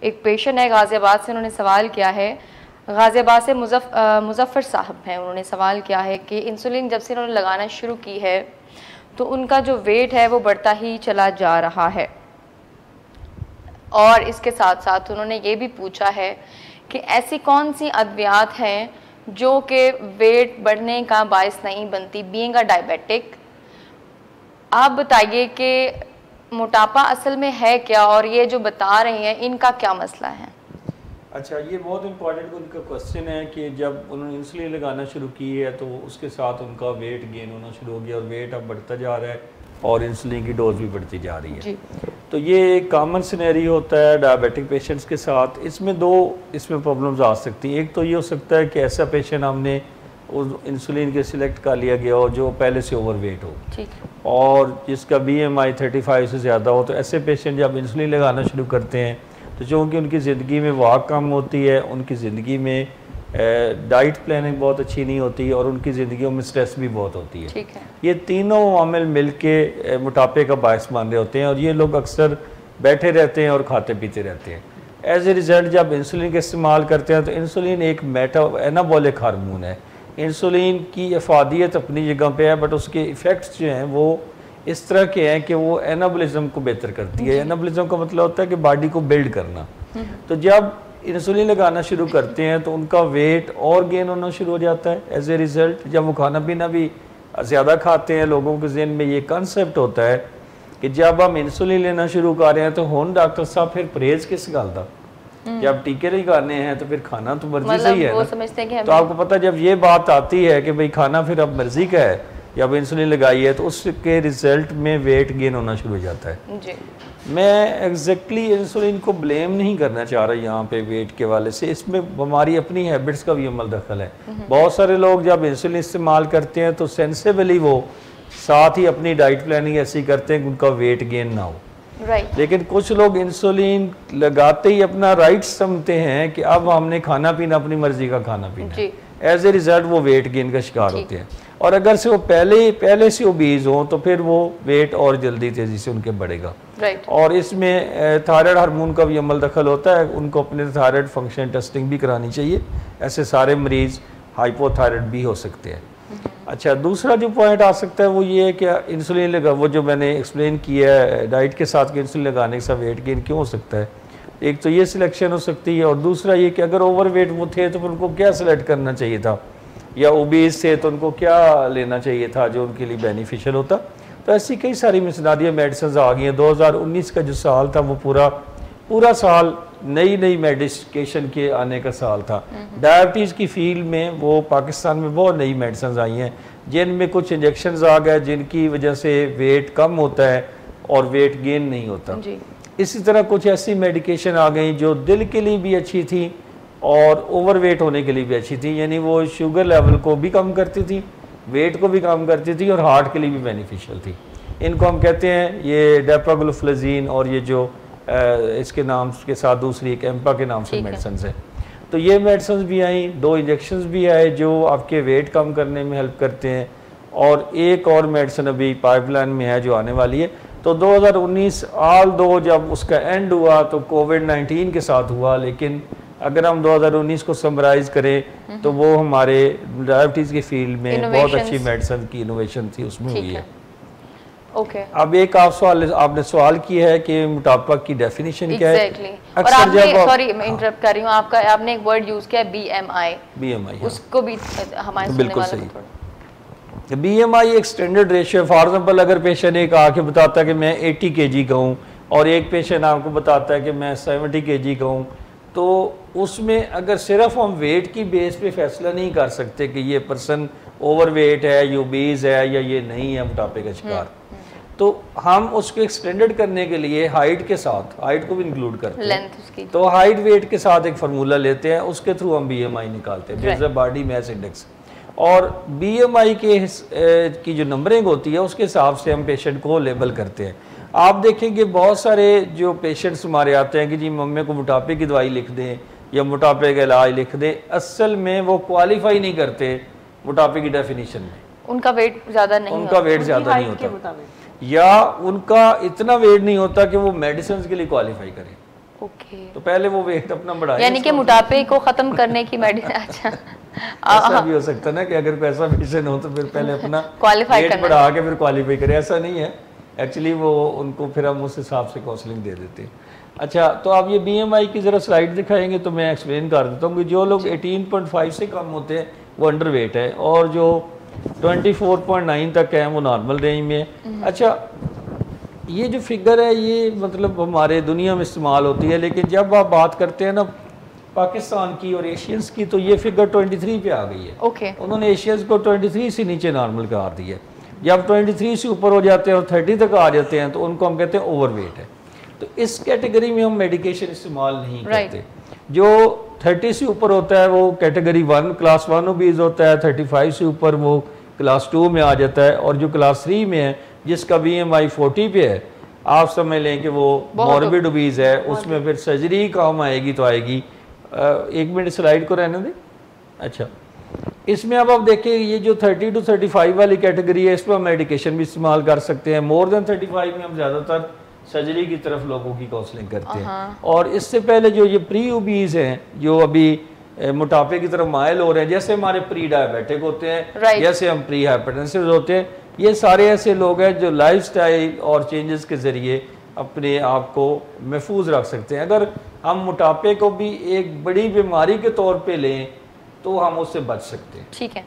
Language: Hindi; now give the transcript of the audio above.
एक पेशेंट है गाज़ियाबाद से, उन्होंने सवाल किया है, गाज़ियाबाद से मुज़फ़्फ़र साहब हैं, उन्होंने सवाल किया है कि इंसुलिन जब से उन्होंने लगाना शुरू की है तो उनका जो वेट है वो बढ़ता ही चला जा रहा है, और इसके साथ साथ उन्होंने ये भी पूछा है कि ऐसी कौन सी अद्वियात हैं जो कि वेट बढ़ने का बायस नहीं बनती, बीइंग अ डायबिटिक। आप बताइए कि मोटापा असल में है क्या, और ये जो बता रही हैं इनका क्या मसला है। अच्छा, ये बहुत इंपॉर्टेंट उनका क्वेश्चन है कि जब उन्होंने इंसुलिन लगाना शुरू की है तो उसके साथ उनका वेट गेन होना शुरू हो गया और वेट अब बढ़ता जा रहा है और इंसुलिन की डोज भी बढ़ती जा रही है जी। तो ये एक कॉमन सिनेरियो होता है डायबिटिक पेशेंट्स के साथ। इसमें प्रॉब्लम्स आ सकती हैं। एक तो ये हो सकता है कि ऐसा पेशेंट हमने उस इंसुलिन के सिलेक्ट कर लिया गया हो जो पहले से ओवरवेट हो और जिसका BMI 35 से ज़्यादा हो, तो ऐसे पेशेंट जब इंसुलिन लगाना शुरू करते हैं तो चूँकि उनकी ज़िंदगी में वाक कम होती है, उनकी ज़िंदगी में डाइट प्लानिंग बहुत अच्छी नहीं होती और उनकी ज़िंदगियों में स्ट्रेस भी बहुत होती है। ठीक है। ये तीनों अवामिल मिल के मोटापे का बायस बन रहे होते हैं और ये लोग अक्सर बैठे रहते हैं और खाते पीते रहते हैं। एज ए रिज़ल्ट जब इंसुलिन का इस्तेमाल करते हैं तो इंसुलिन एक एनाबॉलिक हार्मोन है। इंसुलिन की अफादियत अपनी जगह पे है, बट उसके इफ़ेक्ट्स जो हैं वो इस तरह के हैं कि वो एनाबॉलिज्म को बेहतर करती है। एनाबॉलिज्म का मतलब होता है कि बॉडी को बिल्ड करना। तो जब इंसुलिन लगाना शुरू करते हैं तो उनका वेट और गेन होना शुरू हो जाता है। एज ए रिज़ल्ट जब वो खाना पीना भी ज़्यादा खाते हैं, लोगों के ज़हन में ये कॉन्सेप्ट होता है कि जब हम इंसुलिन लेना शुरू कर रहे हैं तो हुन डॉक्टर साहब फिर परहेज़ किस गल दा, जब टीके नहीं करने हैं तो फिर खाना तो मर्जी से ही है ना। तो आपको पता जब ये बात आती है कि भाई खाना फिर अब मर्जी का है, जब इंसुलिन लगाई है तो उसके रिजल्ट में वेट गेन होना शुरू हो जाता है जी। मैं एग्जैक्टली इंसुलिन को ब्लेम नहीं करना चाह रहा यहाँ पे वेट के वाले से, इसमें हमारी अपनी हैबिट्स का भी अमल दखल है। बहुत सारे लोग जब इंसुलिन इस्तेमाल करते हैं तो सेंसिबली वो साथ ही अपनी डाइट प्लानिंग ऐसी करते हैं कि उनका वेट गेन ना हो। लेकिन कुछ लोग इंसुलिन लगाते ही अपना राइट्स समझते हैं कि अब हमने खाना पीना अपनी मर्जी का खाना पीना, एज ए रिजल्ट वो वेट गेन का शिकार होते हैं। और अगर से वो पहले से ओबीज हो तो फिर वो वेट और जल्दी तेजी से उनके बढ़ेगा। और इसमें थायराइड हार्मोन का भी अमल दखल होता है, उनको अपने थायराइड फंक्शन टेस्टिंग भी करानी चाहिए। ऐसे सारे मरीज हाइपोथायराइड भी हो सकते हैं। अच्छा, दूसरा जो पॉइंट आ सकता है वो ये है कि इंसुलिन लगा, वो जो मैंने एक्सप्लेन किया है डाइट के साथ कि इंसुलिन लगाने से वेट गेन क्यों हो सकता है। एक तो ये सिलेक्शन हो सकती है और दूसरा ये कि अगर ओवरवेट वो थे तो फिर उनको क्या सिलेक्ट करना चाहिए था, या ओबीज थे तो उनको क्या लेना चाहिए था जो उनके लिए बेनिफिशियल होता। तो ऐसी कई सारी मिसनादिया मेडिसिन आ गई हैं। 2019 का जो साल था वो पूरा साल नई मेडिकेशन के आने का साल था। डायबिटीज़ की फील्ड में वो पाकिस्तान में बहुत नई मेडिसिन आई हैं जिनमें कुछ इंजेक्शंस आ गए जिनकी वजह से वेट कम होता है और वेट गेन नहीं होता। इसी तरह कुछ ऐसी मेडिकेशन आ गई जो दिल के लिए भी अच्छी थी और ओवरवेट होने के लिए भी अच्छी थी, यानी वो शुगर लेवल को भी कम करती थी, वेट को भी कम करती थी और हार्ट के लिए भी बेनिफिशियल थी। इनको हम कहते हैं ये डेपाग्लूफ्लोजीन और ये जो इसके नाम के साथ दूसरी एक एम्पा के नाम से मेडिसिन है। तो ये मेडिसिन भी आई, 2 इंजेक्शंस भी आए जो आपके वेट कम करने में हेल्प करते हैं और एक और मेडिसिन अभी पाइपलाइन में है जो आने वाली है। तो 2019 जब उसका एंड हुआ तो कोविड-19 के साथ हुआ, लेकिन अगर हम 2019 को समराइज करें तो वो हमारे डायबिटीज़ की फील्ड में बहुत अच्छी मेडिसिन की इनोवेशन थी, उसमें हुई है। अब एक आपने सवाल किया है कि मोटापा की डेफिनेशन क्या है। और आपने सॉरी मैं इंटरप्ट कर रही हूँ, आपने एक वर्ड यूज किया BMI, उसको भी हमारे बिल्कुल सही। BMI एक स्टैंडर्ड रेशियो है। फॉर एग्जांपल अगर पेशेंट एक आके बताता है कि मैं 80 kg का हूँ और एक पेशेंट आपको बताता है कि मैं 70 kg का हूँ, तो उसमें अगर सिर्फ हम वेट की बेस पे फैसला नहीं कर सकते कि ये पर्सन ओवरवेट है, ये ओबीज है या ये नहीं है मोटापे का शिकार, तो हम उसको एक्सटेंडेड करने के लिए हाइट के साथ, हाइट को भी इंक्लूड करते हैं। तो हाइट वेट के साथ एक फार्मूला लेते हैं, उसके थ्रू हम BMI निकालते हैं, बेस्ड बॉडी मास इंडेक्स। और BMI की जो नंबरिंग होती है उसके हिसाब से हम पेशेंट को लेबल करते हैं। आप देखेंगे बहुत सारे जो पेशेंट्स हमारे आते हैं कि जी मम्मी को मोटापे की दवाई लिख दें या मोटापे का इलाज लिख दें, असल में वो क्वालिफाई नहीं करते मोटापे की डेफिनेशन में। उनका वेट ज़्यादा नहीं होता या उनका इतना वेट नहीं होता कि वो मेडिसिन के लिए क्वालिफाई करें। ओके। तो पहले वो वेट अपना बढ़ाए, यानी कि मोटापे को खत्म करने की मेडिसिन। अच्छा, ऐसा भी हो सकता है ना कि अगर कोई ऐसा पेशेंट हो तो फिर पहले अपना क्वालिफाई वेट बढ़ा के फिर क्वालिफाई करे, ऐसा नहीं है एक्चुअली। वो उनको फिर हम उस हिसाब से काउंसलिंग दे देते हैं। अच्छा, तो आप ये BMI की ज़रा स्लाइड दिखाएंगे तो मैं एक्सप्लेन कर देता हूँ कि जो लोग 18.5 से कम होते हैं वो अंडर वेट है, और जो 24.9 तक है वो नॉर्मल रेंज में है। अच्छा, ये जो फिगर है ये मतलब हमारे दुनिया में इस्तेमाल होती है, लेकिन जब आप बात करते हैं ना पाकिस्तान की और एशियंस की तो ये फिगर 23 पे आ गई है। ओके। उन्होंने एशियंस को 23 से नीचे नॉर्मल कर दिया। जब 23 से ऊपर हो जाते हैं और 30 तक आ जाते हैं तो उनको हम कहते हैं ओवरवेट है। तो इस कैटेगरी में हम मेडिकेशन इस्तेमाल नहीं करते। जो 30 से ऊपर होता है वो कैटेगरी 1 क्लास 1 ओबीज होता है, 35 से ऊपर वो क्लास 2 में आ जाता है, और जो क्लास 3 में है जिसका BMI 40 पे है, आप समझ लें कि वो मॉर्बिड ओबीज है, उसमें फिर सर्जरी काम आएगी तो आएगी। 1 मिनट स्लाइड को रहने दें। अच्छा, इसमें अब आप देखिए ये जो 30 to 35 वाली कैटेगरी है, इस पर हम मेडिकेशन भी इस्तेमाल कर सकते हैं। मोर देन 35 में हम ज़्यादातर सर्जरी की तरफ लोगों की काउंसलिंग करते हैं। और इससे पहले जो ये प्री ओबीज हैं, जो अभी मोटापे की तरफ माइल हो रहे हैं, जैसे हमारे प्री डायबिटिक होते हैं, जैसे हम प्री हाइपरटेंसिव होते हैं, ये सारे ऐसे लोग हैं जो लाइफस्टाइल और चेंजेस के ज़रिए अपने आप को महफूज रख सकते हैं। अगर हम मोटापे को भी एक बड़ी बीमारी के तौर पे लें तो हम उससे बच सकते हैं। ठीक है।